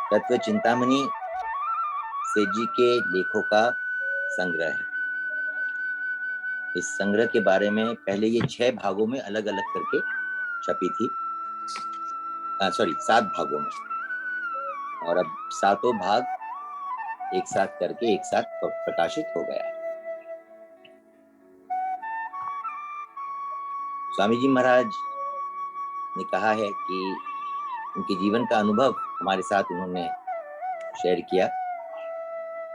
तत्व चिंतामणि सेठ जी के लेखों का संग्रह है। इस संग्रह के बारे में पहले ये 6 भागों में अलग अलग करके छपी थी, 7 भागों में, और अब 7 भाग एक साथ करके एक साथ प्रकाशित हो गया है। स्वामी जी महाराज ने कहा है कि उनके जीवन का अनुभव हमारे साथ उन्होंने शेयर किया।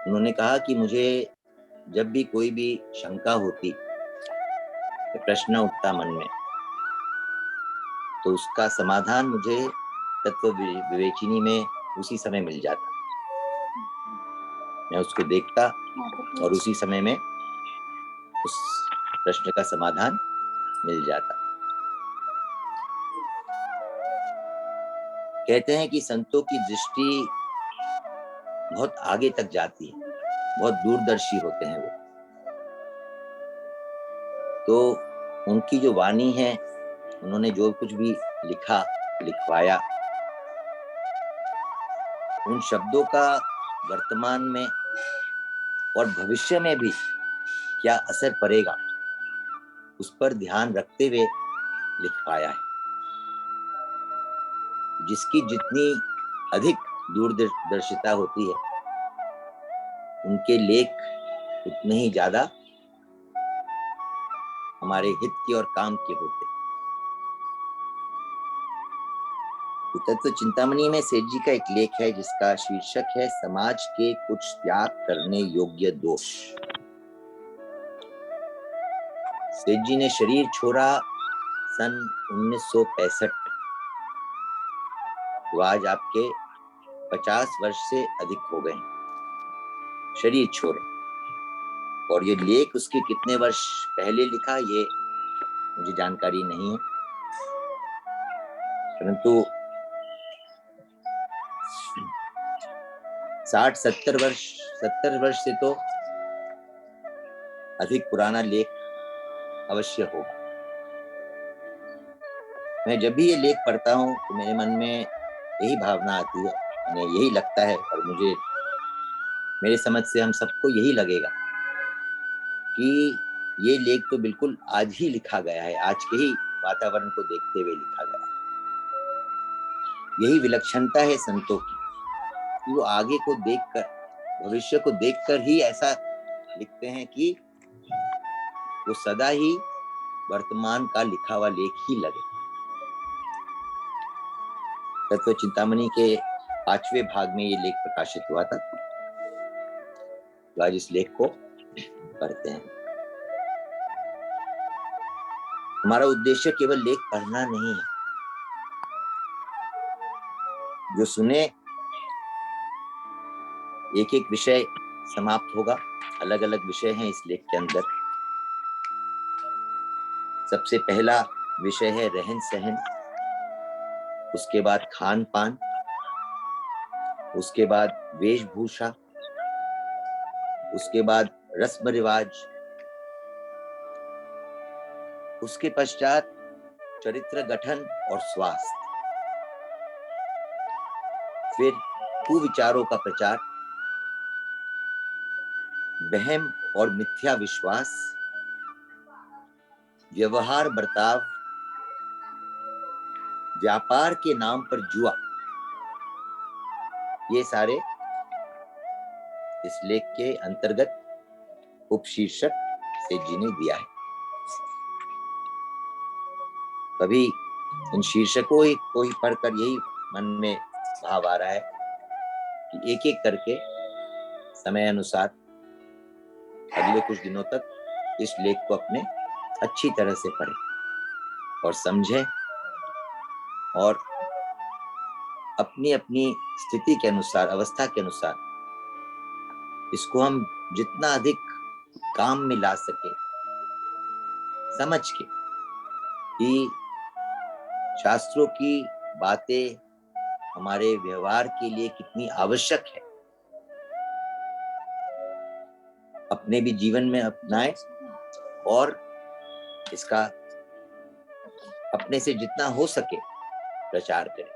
उन्होंने कहा कि मुझे जब भी कोई भी शंका होती, प्रश्न उठता मन में, तो उसका समाधान मुझे तत्व विवेचिनी में उसी समय मिल जाता। मैं उसको देखता और उसी समय में उस प्रश्न का समाधान मिल जाता। कहते हैं कि संतों की दृष्टि बहुत आगे तक जाती है, बहुत दूरदर्शी होते हैं वो। तो उनकी जो वाणी है, उन्होंने जो कुछ भी लिखा लिखवाया, उन शब्दों का वर्तमान में और भविष्य में भी क्या असर पड़ेगा, उस पर ध्यान रखते हुए लिखवाया है। जिसकी जितनी अधिक दूरदर्शिता होती है, उनके लेख उतने ही ज्यादा हमारे हित के और काम के होते। तत्व चिंतामणि में सेठ जी का एक लेख है जिसका शीर्षक है समाज के कुछ त्याग करने योग्य दोष। सेठ जी ने शरीर छोड़ा सन 1965। तो आज आपके 50 वर्ष से अधिक हो गए शरीर छोड़े। और ये लेख उसके कितने वर्ष पहले लिखा, ये मुझे जानकारी नहीं है, परंतु 70 वर्ष से तो अधिक पुराना लेख अवश्य होगा। मैं जब भी ये लेख पढ़ता हूँ तो मेरे मन में यही भावना आती है, यानी यही लगता है, और मुझे मेरे समझ से हम सबको यही लगेगा कि ये लेख तो बिल्कुल आज ही लिखा गया है, आज के ही वातावरण को देखते हुए लिखा गया है। यही विलक्षणता है संतों की, वो आगे को देखकर, भविष्य को देखकर ही ऐसा लिखते हैं कि वो सदा ही वर्तमान का लिखा हुआ लेख ही लगे। तत्व चिंतामणि के 5वें भाग में ये लेख प्रकाशित हुआ था। तो आज इस लेख को पढ़ते हैं। हमारा उद्देश्य केवल लेख पढ़ना नहीं है। जो सुने, एक एक विषय समाप्त होगा, अलग अलग विषय हैं इस लेख के अंदर। सबसे पहला विषय है रहन सहन, उसके बाद खान पान, उसके बाद वेशभूषा, उसके बाद रस्म रिवाज, उसके पश्चात चरित्र गठन और स्वास्थ्य, फिर कुविचारों का प्रचार, वहम और मिथ्या विश्वास, व्यवहार बर्ताव, व्यापार के नाम पर जुआ, ये सारे इस लेख के अंतर्गत उपशीर्षक सेठ जी ने दिया है। कभी इन शीर्षकों को ही पढ़कर यही मन में भाव आ रहा है कि एक एक करके समय अनुसार अगले कुछ दिनों तक इस लेख को अपने अच्छी तरह से पढ़ें और समझें, और अपनी अपनी स्थिति के अनुसार, अवस्था के अनुसार इसको हम जितना अधिक काम में ला सके, समझ के कि शास्त्रों की बातें हमारे व्यवहार के लिए कितनी आवश्यक है, अपने भी जीवन में अपनाएं और इसका अपने से जितना हो सके प्रचार करें।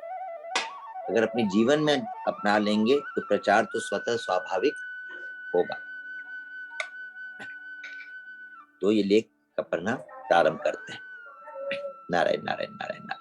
अगर अपने जीवन में अपना लेंगे तो प्रचार तो स्वतः स्वाभाविक होगा। तो ये लेख का पढ़ना प्रारंभ करते हैं। नारायण नारायण नारायण नारायण।